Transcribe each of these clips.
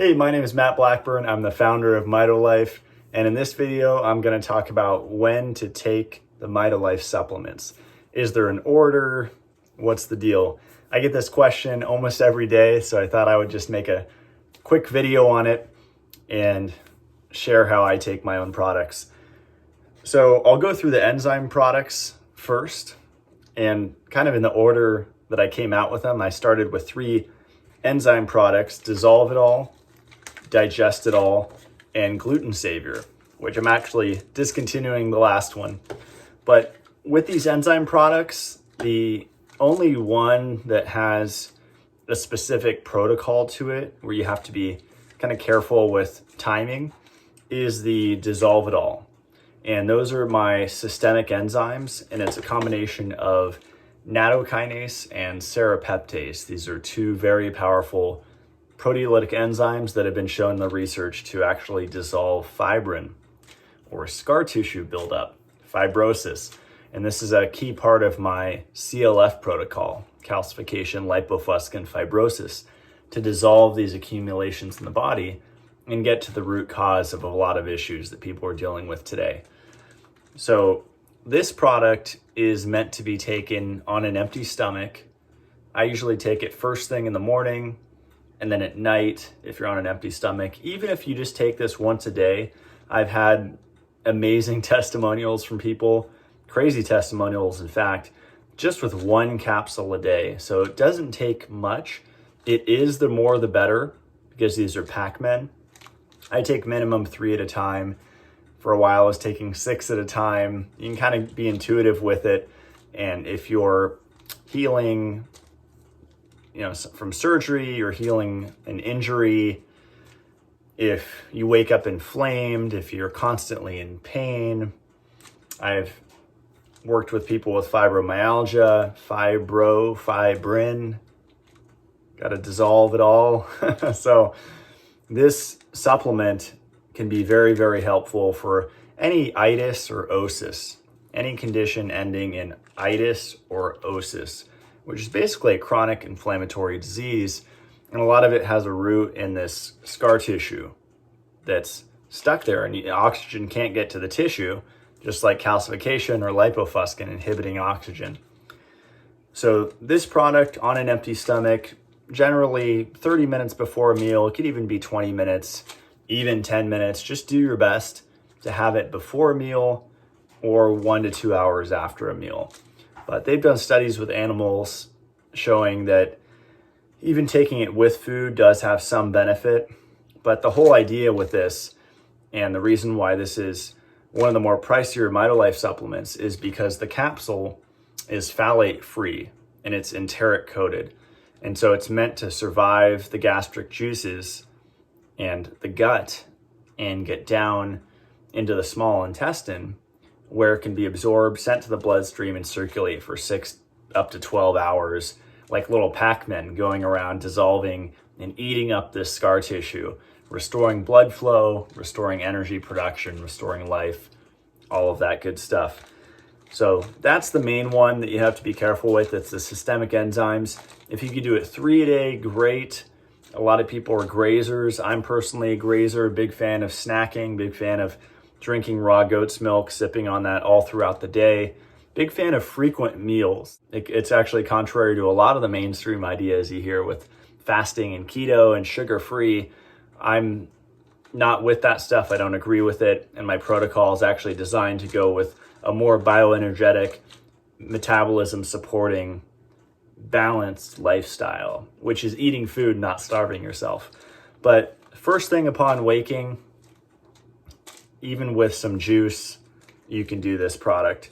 Hey, my name is Matt Blackburn. I'm the founder of Mitolife, and in this video, I'm going to talk about when to take the Mitolife supplements. Is there an order? What's the deal? I get this question almost every day, so I thought I would just make a quick video on it and share how I take my own products. So I'll go through the enzyme products first, and kind of in the order that I came out with them. I started with 3 enzyme products: Dissolve It All, Digest It All, and Gluten Savior, which I'm actually discontinuing the last one. But with these enzyme products, the only one that has a specific protocol to it, where you have to be kind of careful with timing, is the Dissolve It All. And those are my systemic enzymes, and it's a combination of nattokinase and serrapeptase. These are 2 very powerful proteolytic enzymes that have been shown in the research to actually dissolve fibrin or scar tissue buildup, fibrosis. And this is a key part of my CLF protocol, calcification, lipofuscin, fibrosis, to dissolve these accumulations in the body and get to the root cause of a lot of issues that people are dealing with today. So this product is meant to be taken on an empty stomach. I usually take it first thing in the morning, and then at night if you're on an empty stomach. Even if you just take this once a day, I've had amazing testimonials from people, crazy testimonials in fact, just with 1 capsule a day. So it doesn't take much. It is the more the better, because these are Pac-Men. I take minimum 3 at a time. For a while I was taking 6 at a time. You can kind of be intuitive with it. And if you're healing, from surgery, or healing an injury, if you wake up inflamed, if you're constantly in pain. I've worked with people with fibromyalgia, fibrin, got to dissolve it all. So this supplement can be very, very helpful for any itis or osis, any condition ending in itis or osis, which is basically a chronic inflammatory disease. And a lot of it has a root in this scar tissue that's stuck there, and oxygen can't get to the tissue, just like calcification or lipofuscin inhibiting oxygen. So this product on an empty stomach, generally 30 minutes before a meal, it could even be 20 minutes, even 10 minutes. Just do your best to have it before a meal or 1 to 2 hours after a meal. But they've done studies with animals showing that even taking it with food does have some benefit. But the whole idea with this, and the reason why this is one of the more pricier Mitolife supplements, is because the capsule is phthalate free and it's enteric coated. And so it's meant to survive the gastric juices and the gut and get down into the small intestine, where it can be absorbed, sent to the bloodstream, and circulate for 6 up to 12 hours, like little Pac-Men going around dissolving and eating up this scar tissue, restoring blood flow, restoring energy production, restoring life, all of that good stuff. So that's the main one that you have to be careful with. It's the systemic enzymes. If you could do it 3 a day, great. A lot of people are grazers. I'm personally a grazer, big fan of snacking, big fan of drinking raw goat's milk, sipping on that all throughout the day. Big fan of frequent meals. It's actually contrary to a lot of the mainstream ideas you hear with fasting and keto and sugar-free. I'm not with that stuff. I don't agree with it. And my protocol is actually designed to go with a more bioenergetic, metabolism supporting, balanced lifestyle, which is eating food, not starving yourself. But first thing upon waking, even with some juice, you can do this product.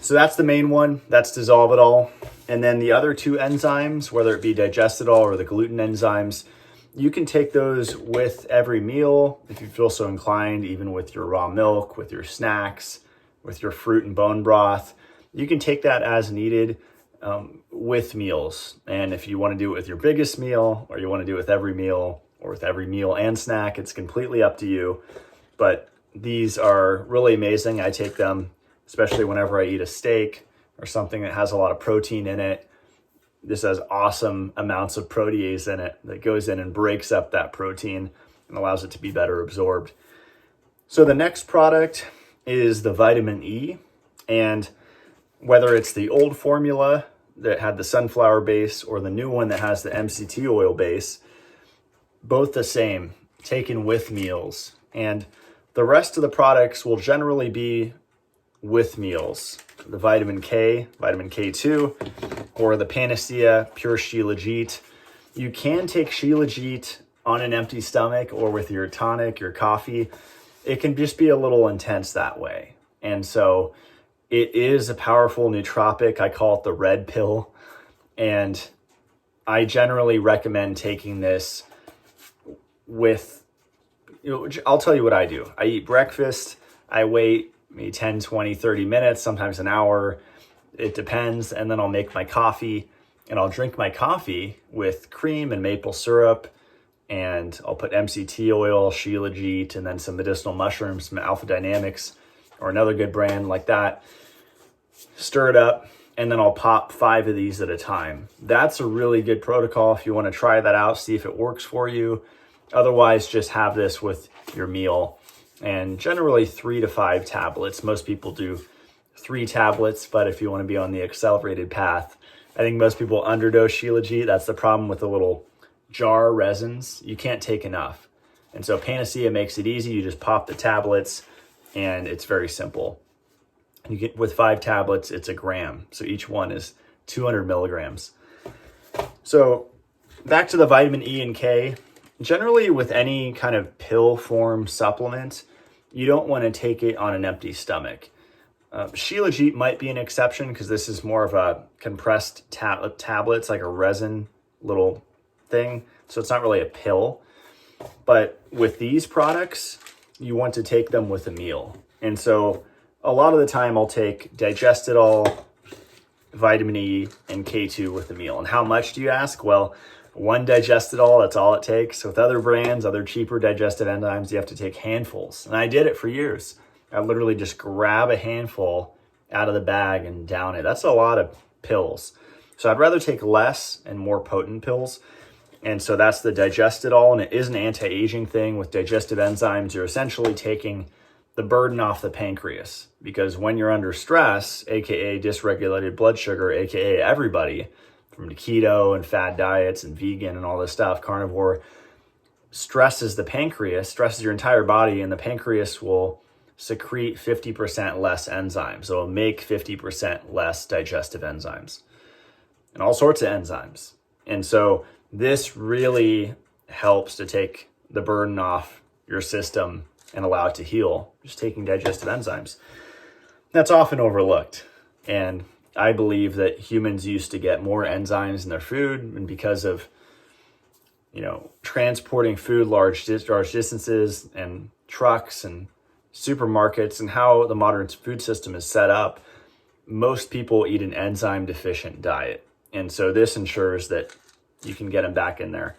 So that's the main one. That's Dissolve It All. And then the other 2 enzymes, whether it be Digest It All or the gluten enzymes, you can take those with every meal if you feel so inclined, even with your raw milk, with your snacks, with your fruit and bone broth. You can take that as needed with meals. And if you want to do it with your biggest meal, or you want to do it with every meal, or with every meal and snack, it's completely up to you. But these are really amazing. I take them especially whenever I eat a steak or something that has a lot of protein in it. this has awesome amounts of protease in it that goes in and breaks up that protein and allows it to be better absorbed. So the next product is the vitamin E, and whether it's the old formula that had the sunflower base or the new one that has the MCT oil base, both the same, taken with meals. And the rest of the products will generally be with meals. The vitamin K, vitamin K2, or the Panacea Pure Shilajit. You can take Shilajit on an empty stomach or with your tonic, your coffee. It can just be a little intense that way. And so it is a powerful nootropic. I call it the red pill. And I generally recommend taking this with, I'll tell you what I do. I eat breakfast. I wait maybe 10, 20, 30 minutes, sometimes an hour. It depends. And then I'll make my coffee, and I'll drink my coffee with cream and maple syrup. And I'll put MCT oil, Shilajit, and then some medicinal mushrooms from Alpha Dynamics or another good brand like that. Stir it up, and then I'll pop 5 of these at a time. That's a really good protocol if you want to try that out, see if it works for you. Otherwise, just have this with your meal, and generally 3 to 5 tablets. Most people do 3 tablets, but if you want to be on the accelerated path, I think most people underdose Shilajit. That's the problem with the little jar resins. You can't take enough. And so Panacea makes it easy. You just pop the tablets, and it's very simple. You get with 5 tablets, it's a gram. So each one is 200 milligrams. So back to the vitamin E and K. Generally, with any kind of pill form supplement, you don't want to take it on an empty stomach. Shilajit might be an exception because this is more of a compressed tablet. It's like a resin little thing. So it's not really a pill. But with these products, you want to take them with a meal. And so a lot of the time I'll take Digestitol, vitamin E, and K2 with a meal. And how much do you ask? Well, 1 Digestitol, that's all it takes. With other brands, other cheaper digestive enzymes, you have to take handfuls. And I did it for years. I literally just grab a handful out of the bag and down it. That's a lot of pills. So I'd rather take less and more potent pills. And so that's the Digestitol, and it is an anti-aging thing. With digestive enzymes, you're essentially taking the burden off the pancreas, because when you're under stress, aka dysregulated blood sugar, aka everybody from the keto and fad diets and vegan and all this stuff, carnivore, stresses the pancreas, stresses your entire body, and the pancreas will secrete 50% less enzymes. So it'll make 50% less digestive enzymes and all sorts of enzymes. And so this really helps to take the burden off your system and allow it to heal, just taking digestive enzymes. That's often overlooked. And I believe that humans used to get more enzymes in their food, and because of, transporting food large distances and trucks and supermarkets and how the modern food system is set up, most people eat an enzyme deficient diet. And so this ensures that you can get them back in there.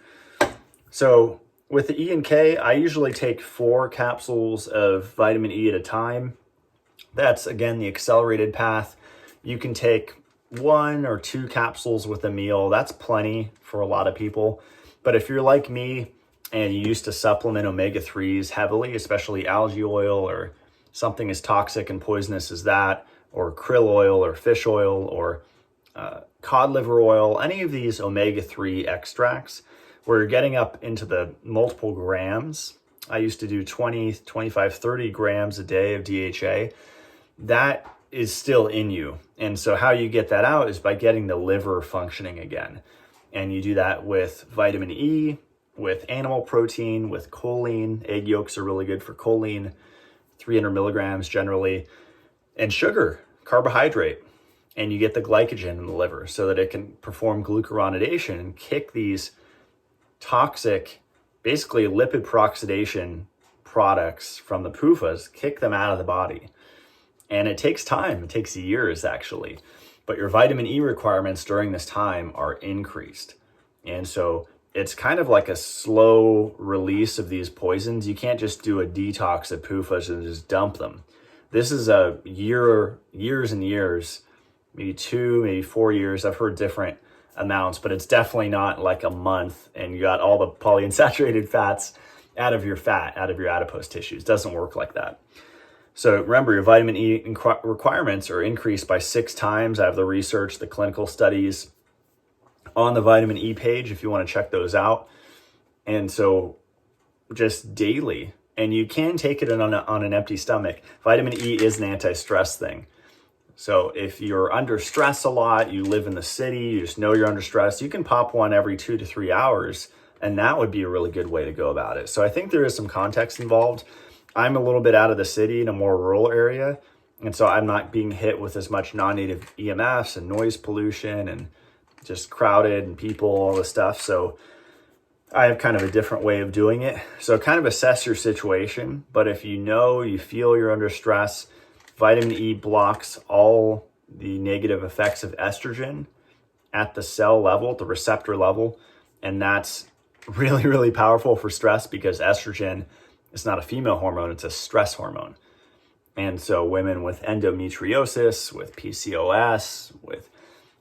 So with the E and K, I usually take 4 capsules of vitamin E at a time. That's, again, the accelerated path. You can take 1 or 2 capsules with a meal. That's plenty for a lot of people. But if you're like me and you used to supplement omega-3s heavily, especially algae oil or something as toxic and poisonous as that, or krill oil or fish oil or cod liver oil, any of these omega-3 extracts, where you're getting up into the multiple grams. I used to do 20, 25, 30 grams a day of DHA. That is still in you. And so how you get that out is by getting the liver functioning again. And you do that with vitamin E, with animal protein, with choline. Egg yolks are really good for choline, 300 milligrams generally, and sugar, carbohydrate. And you get the glycogen in the liver so that it can perform glucuronidation and kick these toxic, basically lipid peroxidation products from the PUFAs, kick them out of the body. And it takes time. It takes years, actually. But your vitamin E requirements during this time are increased. And so it's kind of like a slow release of these poisons. You can't just do a detox of PUFAs and just dump them. This is years and years, maybe 2, maybe 4 years. I've heard different amounts, but it's definitely not like a month and you got all the polyunsaturated fats out of your adipose tissues. It doesn't work like that. So remember, your vitamin E requirements are increased by 6 times. I have the research, the clinical studies on the vitamin E page if you want to check those out. And so just daily, and you can take it on an empty stomach. Vitamin E is an anti-stress thing. So if you're under stress a lot, you live in the city, you just know you're under stress, you can pop one every 2 to 3 hours, and that would be a really good way to go about it. So I think there is some context involved. I'm a little bit out of the city in a more rural area, and so I'm not being hit with as much non-native EMFs and noise pollution and just crowded and people, all this stuff. So I have kind of a different way of doing it. So kind of assess your situation, but if you feel you're under stress, vitamin E blocks all the negative effects of estrogen at the cell level, at the receptor level. And that's really, really powerful for stress because estrogen is not a female hormone, it's a stress hormone. And so women with endometriosis, with PCOS, with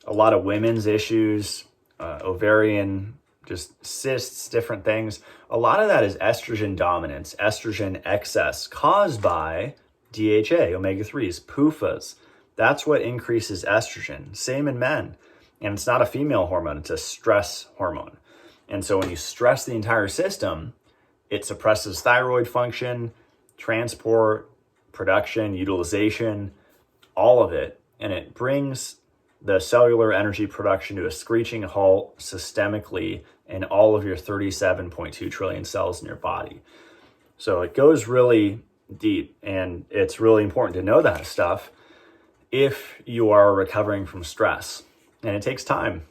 a lot of women's issues, ovarian, just cysts, different things, a lot of that is estrogen dominance, estrogen excess caused by DHA, omega-3s, PUFAs. That's what increases estrogen. Same in men. And it's not a female hormone, it's a stress hormone. And so when you stress the entire system, it suppresses thyroid function, transport, production, utilization, all of it. And it brings the cellular energy production to a screeching halt systemically in all of your 37.2 trillion cells in your body. So it goes really deep, and it's really important to know that stuff if you are recovering from stress. And it takes time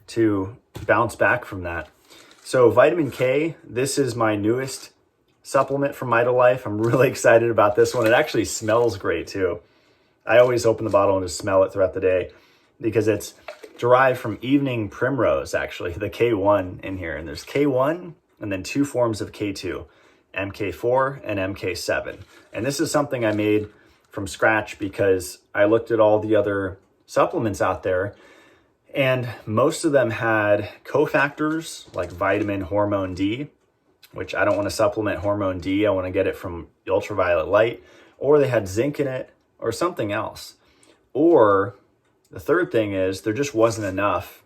to bounce back from that. So vitamin K, this is my newest supplement from Mitolife. I'm really excited about this one. It actually smells great too. I always open the bottle and just smell it throughout the day because it's derived from evening primrose, actually, the K1 in here. And there's K1 and then 2 forms of K2. MK4 and MK7. And this is something I made from scratch because I looked at all the other supplements out there and most of them had cofactors like vitamin hormone D, which I don't want to supplement hormone D. I want to get it from ultraviolet light, or they had zinc in it or something else. Or the third thing is there just wasn't enough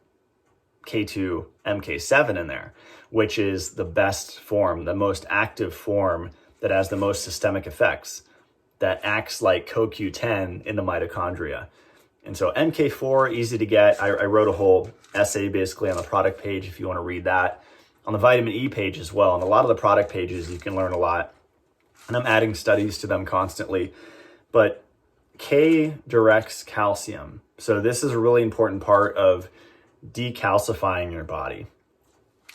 K2 MK7 in there, which is the best form, the most active form that has the most systemic effects, that acts like CoQ10 in the mitochondria. And so MK4, easy to get. I wrote a whole essay basically on the product page if you want to read that. On the vitamin E page as well. On a lot of the product pages, you can learn a lot. And I'm adding studies to them constantly. But K directs calcium. So this is a really important part of decalcifying your body.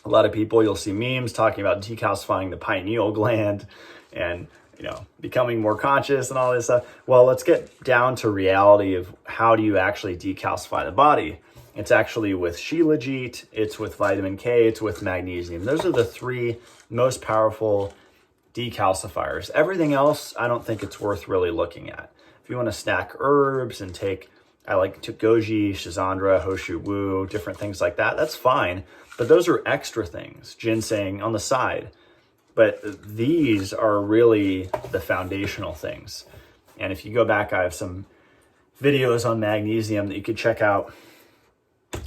A lot of people, you'll see memes talking about decalcifying the pineal gland and becoming more conscious and all this stuff. Well, let's get down to reality of how do you actually decalcify the body. It's actually with Shilajit, it's with vitamin K, it's with magnesium. Those are the 3 most powerful decalcifiers. Everything else, I don't think it's worth really looking at. If you want to snack herbs and I like goji, schizandra, hoshu wu, different things like that, that's fine. But those are extra things, ginseng on the side. But these are really the foundational things. And if you go back, I have some videos on magnesium that you could check out.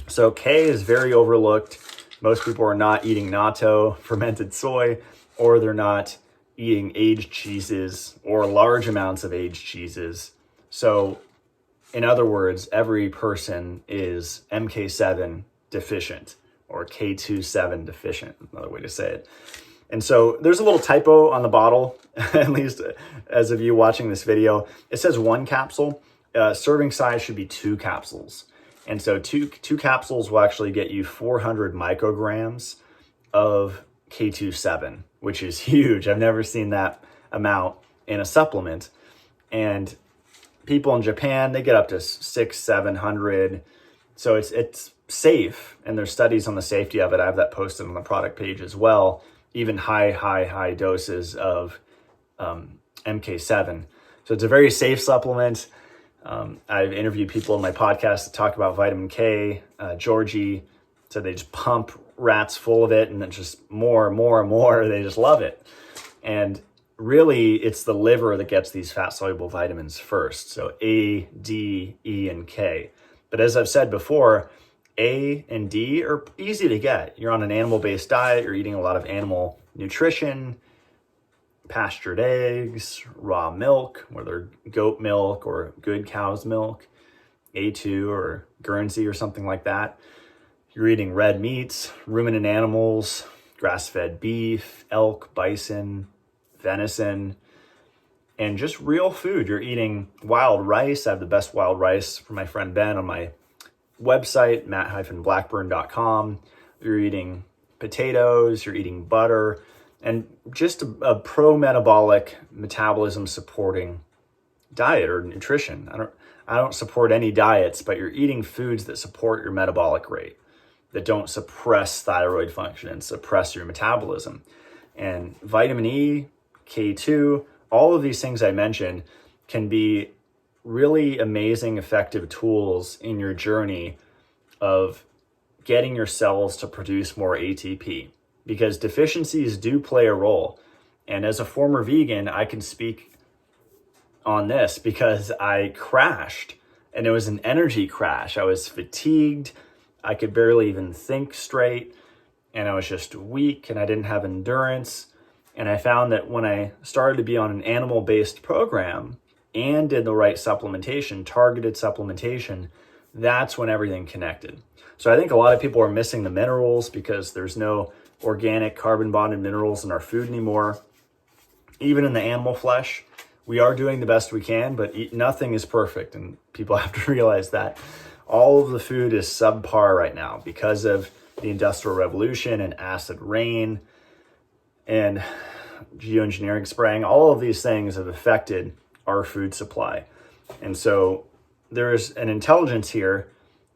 So K is very overlooked. Most people are not eating natto, fermented soy, or they're not eating aged cheeses or large amounts of aged cheeses. So in other words, every person is MK7 deficient or K27 deficient, another way to say it. And so there's a little typo on the bottle, at least as of you watching this video. It says 1 capsule. Serving size should be 2 capsules. And so two capsules will actually get you 400 micrograms of K27, which is huge. I've never seen that amount in a supplement. And people in Japan, they get up to 600-700. So it's safe, and there's studies on the safety of it. I have that posted on the product page as well. Even high doses of MK7. So it's a very safe supplement. I've interviewed people in my podcast that talk about vitamin K. Georgie said they just pump rats full of it, and then just more and more and more. They just love it. And really, it's the liver that gets these fat-soluble vitamins first. So A, D, E, and K. But as I've said before, A and D are easy to get. You're on an animal-based diet. You're eating a lot of animal nutrition, pastured eggs, raw milk, whether goat milk or good cow's milk, A2 or Guernsey or something like that. You're eating red meats, ruminant animals, grass-fed beef, elk, bison, venison, and just real food. You're eating wild rice. I have the best wild rice from my friend Ben on my website, matt-blackburn.com. You're eating potatoes, you're eating butter, and just a pro-metabolic, metabolism supporting diet or nutrition. I don't support any diets, but you're eating foods that support your metabolic rate, that don't suppress thyroid function and suppress your metabolism. And vitamin E, K2, all of these things I mentioned can be really amazing, effective tools in your journey of getting your cells to produce more ATP, because deficiencies do play a role. And as a former vegan, I can speak on this because I crashed, and it was an energy crash. I was fatigued. I could barely even think straight, and I was just weak, and I didn't have endurance. And I found that when I started to be on an animal-based program and did the right supplementation, targeted supplementation, that's when everything connected. So I think a lot of people are missing the minerals because there's no organic carbon-bonded minerals in our food anymore. Even in the animal flesh, we are doing the best we can, but nothing is perfect, and people have to realize that. All of the food is subpar right now because of the Industrial Revolution and acid rain and geoengineering spraying. All of these things have affected our food supply. And so there's an intelligence here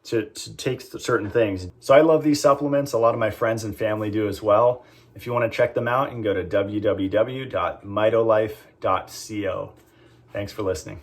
to take certain things. So I love these supplements. A lot of my friends and family do as well. If you want to check them out, you can go to www.mitolife.co. Thanks for listening.